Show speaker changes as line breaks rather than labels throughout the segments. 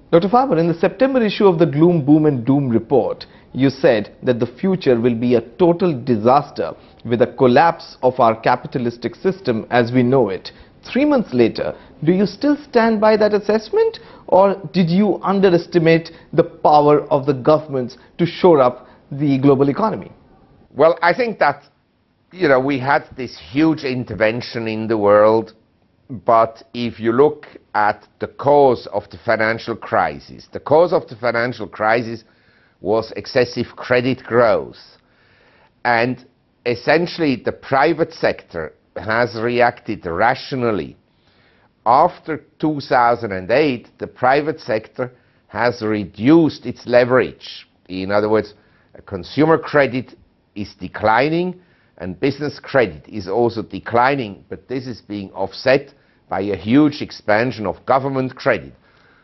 Dr. Faber, in the September issue of the Gloom, Boom and Doom report, you said that the future will be a total disaster with a collapse of our capitalistic system as we know it. 3 months later, do you still stand by that assessment, or did you underestimate the power of the governments to shore up the global economy?
Well, I think that, we had this huge intervention in the world, but if you look at the cause of the financial crisis, the cause of the financial crisis was excessive credit growth. And essentially, the private sector has reacted rationally. After 2008, the private sector has reduced its leverage. In other words, consumer credit is declining and business credit is also declining, but this is being offset by a huge expansion of government credit.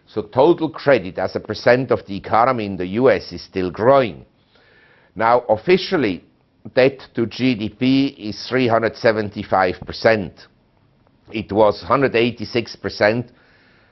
So total credit as a percent of the economy in the US is still growing. Now, officially, debt to GDP is 375%. It was 186%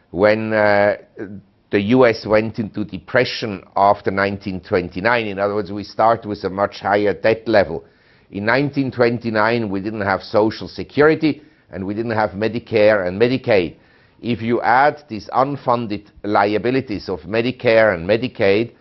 when the US went into depression after 1929. In other words, we start with a much higher debt level. In 1929, we didn't have Social Security and we didn't have Medicare and Medicaid. If you add these unfunded liabilities of Medicare and Medicaid,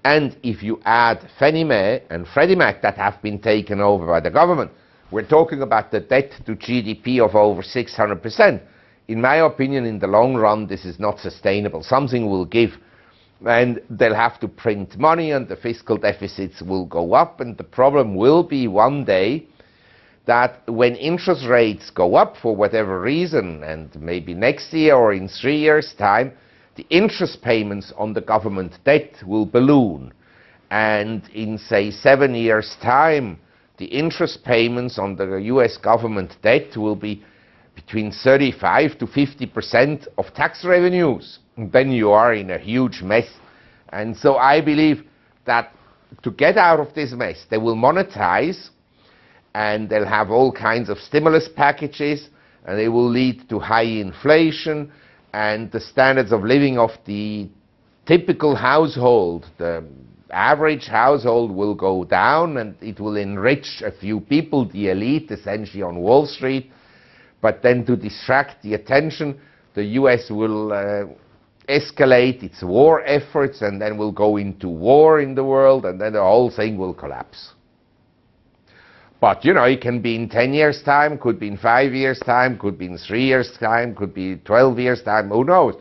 and if you add Fannie Mae and Freddie Mac that have been taken over by the government, we're talking about the debt to GDP of over 600%. In my opinion, in the long run, this is not sustainable. Something will give, and they'll have to print money, and the fiscal deficits will go up, and the problem will be one day that when interest rates go up for whatever reason, and maybe next year or in 3 years' time, the interest payments on the government debt will balloon. And in, say, 7 years' time, the interest payments on the US government debt will be between 35 to 50% of tax revenues. And then you are in a huge mess. And so I believe that to get out of this mess, they will monetize, and they'll have all kinds of stimulus packages, and they will lead to high inflation, and the standards of living of the typical household, the average household, will go down, and it will enrich a few people, the elite, essentially on Wall Street. But then to distract the attention, the US will escalate its war efforts, and then will go into war in the world, and then the whole thing will collapse. But, it can be in 10 years' time, could be in 5 years' time, could be in 3 years' time, could be 12 years' time, who knows?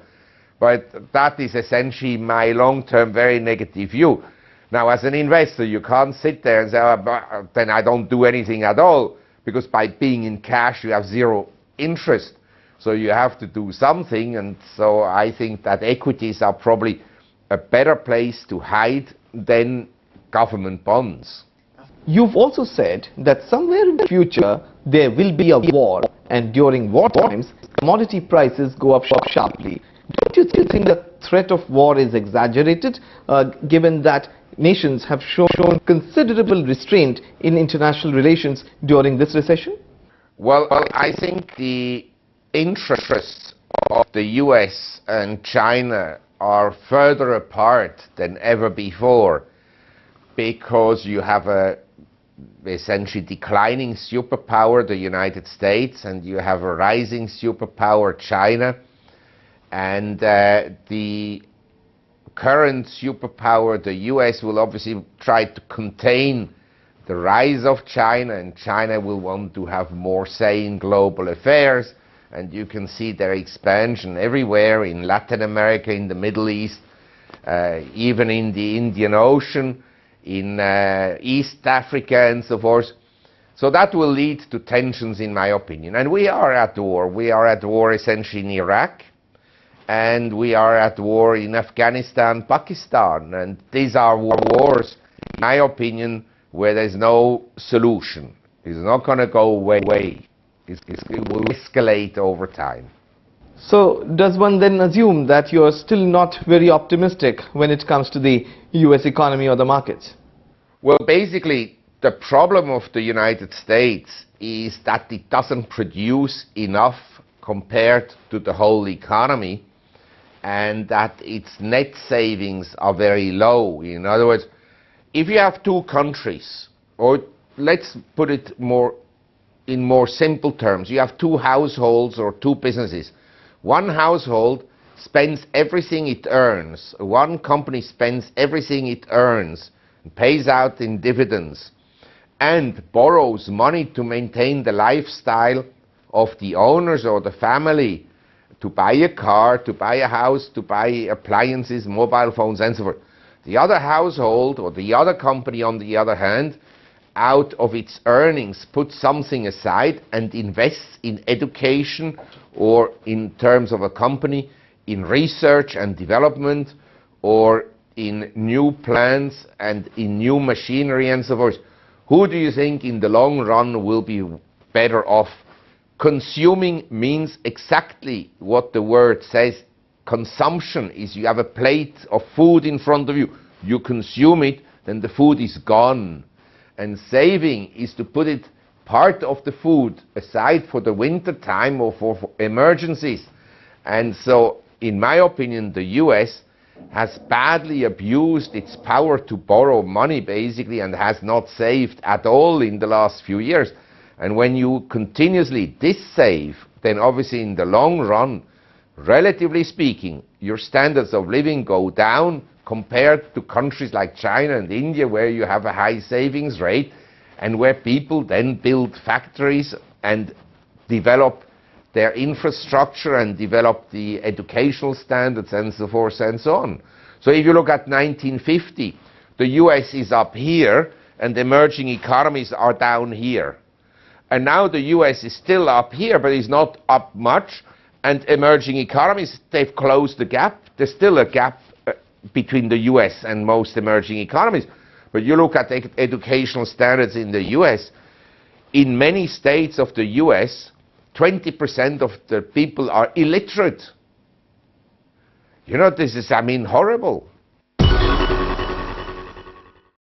But that is essentially my long-term, very negative view. Now, as an investor, you can't sit there and say, oh, then I don't do anything at all, because by being in cash, you have zero interest. So you have to do something, and so I think that equities are probably a better place to hide than government bonds.
You've also said that somewhere in the future there will be a war, and during war times commodity prices go up sharply. Don't you think the threat of war is exaggerated, given that nations have shown considerable restraint in international relations during this recession?
Well, I think the interests of the US and China are further apart than ever before, because you have a essentially declining superpower, the United States, and you have a rising superpower, China. And the current superpower, the US, will obviously try to contain the rise of China, and China will want to have more say in global affairs. And you can see their expansion everywhere, in Latin America, in the Middle East, even in the Indian Ocean, in East Africa and so forth. So that will lead to tensions, in my opinion. And we are at war. We are at war essentially in Iraq, and we are at war in Afghanistan, Pakistan. And these are wars, in my opinion, where there's no solution. It's not going to go away. It will escalate over time.
So does one then assume that you're still not very optimistic when it comes to the US economy or the markets?
Well, basically, the problem of the United States is that it doesn't produce enough compared to the whole economy, and that its net savings are very low. In other words, if you have two countries, or let's put it in more simple terms, you have two households or two businesses. One household spends everything it earns. One company spends everything it earns and pays out in dividends and borrows money to maintain the lifestyle of the owners or the family, to buy a car, to buy a house, to buy appliances, mobile phones, and so forth. The other household or the other company, on the other hand, out of its earnings, puts something aside and invests in education, or in terms of a company, in research and development, or in new plants and in new machinery and so forth. Who do you think in the long run will be better off? Consuming means exactly what the word says. Consumption is you have a plate of food in front of you, you consume it, then the food is gone. And saving is to put it, part of the food, aside for the winter time or for emergencies. And so, in my opinion, the US has badly abused its power to borrow money, basically, and has not saved at all in the last few years. And when you continuously dissave, then obviously in the long run, relatively speaking, your standards of living go down compared to countries like China and India, where you have a high savings rate and where people then build factories and develop their infrastructure and develop the educational standards and so forth and so on. So if you look at 1950, the US is up here and emerging economies are down here. And now the US is still up here, but it's not up much. And emerging economies, they've closed the gap. There's still a gap between the US and most emerging economies. But you look at educational standards in the US, in many states of the US, 20% of the people are illiterate. You know, this is, I mean, horrible.